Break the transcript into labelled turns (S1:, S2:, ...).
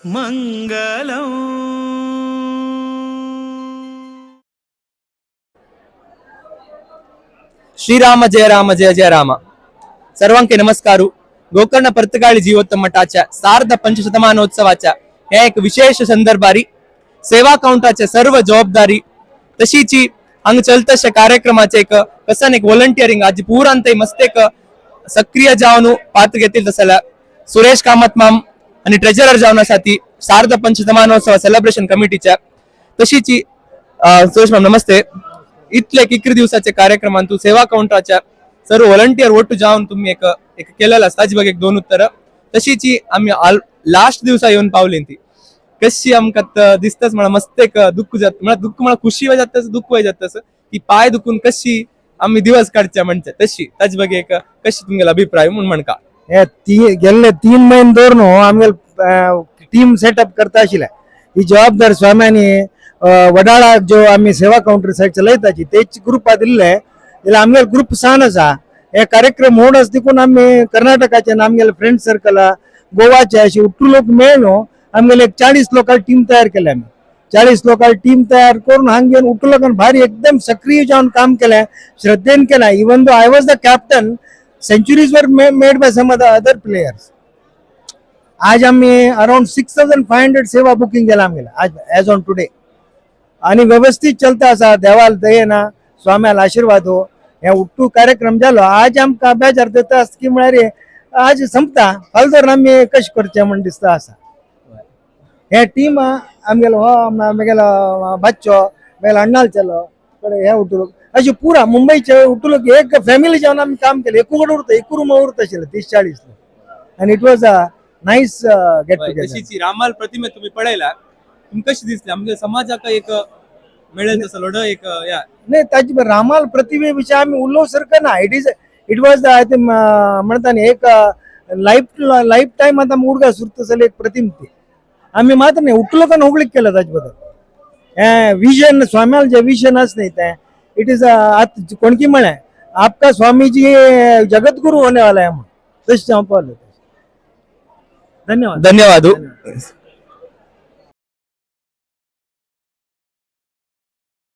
S1: मंगलम।
S2: श्रीराम जय राम जय जय राम. सर्वांके नमस्कारू. गोकर्ण पर्तगाळी जीवोत्तम मठाच्या सार्ध पंचशतमानोत्सवाच्या या एक विशेष संदर्भारी सेवा काउंटाचे सर्व जबाबदारी तशीची हंग चलतशे कार्यक्रमाचे एक कसन एक व्हॉलंटियरिंग आज पूरांत मस्त एक सक्रिय जावनु पात्र घेतील तसला सुरेश कामत माम आणि ट्रेजरर जावनासाठी सार्ध पंचशतमानोत्सव सेलिब्रेशन कमिटीच्या तशीची सुरेश माम नमस्ते. इतले किती दिवसाचे कार्यक्रमांतू सेवा काउंटरच्या सर्व व्हॉलंटियर वोट जाऊन तुम्ही एक एक केलेला ताजी बघ एक दोन उत्तर तशीची आम्ही लास्ट दिवसा येऊन पावली ती कशी आमकां दिसतच मला मस्त एक दुःख जात मला दुःख मला खुशी व जात दुःख वय जात की पाय दुखून कशी आम्ही दिवस काढच्या म्हणते तशी ताजी बघ एक कशी तुमगेला अभिप्राय म्हणून म्हणका
S3: गेल्ले 3 महिने दौरनो आमगे टीम सेटअप करता आशिल्ले ही जबाबदार स्वाम्यांनी वडाळा जो आम्ही सेवा काउंटर साइड चलयताची तेच ग्रुप दिल्ले जाल्यार आमगे ग्रुप सान आसा. हे कार्यक्रम होण देखून आम्ही कर्नाटकाचे आमगे फ्रेंड सर्कल गोवाचे अशी उट्टू लोक मेळून आमगे एक 40 लोकां टीम तयार केले. आम्ही 40 लोकां टीम तयार करून हांगे उट्टू लोकांनी भारी एकदम सक्रिय जाऊन काम केले, श्रद्धेन केला. Even though I was the captain, centuries were made by some other players. आज आम्ही अराउंड 6500 सेवा बुकिंग केला आमगेला आज एज ऑन टुडे आणि व्यवस्थित चलता असा. देवाल दयेना स्वाम्याला आशीर्वाद हो. हे उट्टू कार्यक्रम जालो आज आमकां बेजार देता की म्हळ्यार आज संपता फाल जर आमी कशें करचें म्हण दिसता आसा. हे टीम आमगेलो हो आमगेलो बच्चो मेला अण्णाल चलो हे उठूलोक अशें पुरा मुंबईचे उठूलोक एक फॅमिली जावन आमी काम केलें. एकू रूम उरता आशिल्ले 30-40 लोक आणि it was a nice get together.
S2: तशीची रामाल प्रतिमे तुम्ही पळयला तुमकां कशी दिसली आमच्या समाजाका एक मिळेल तसं लढ एक या
S3: नाही ताजी रामाल प्रतिमे विषय आम्ही उल्लो सारखं ना. इट वॉज आय थिंक म्हणता न्ही एक लाईफ टाईम आता उडगा सुरत असेल एक प्रतिम ती आम्ही मात्र नाही उठलो का होगळीक केलं ताजे बद्दल विजन स्वाम्याल जे विजन आस नाही ते इट इज कोणकी म्हणे आपका स्वामीजी जगतगुरु होने वाला है म्हणून तशें हांव पावलो. धन्यवाद.
S2: धन्यवाद.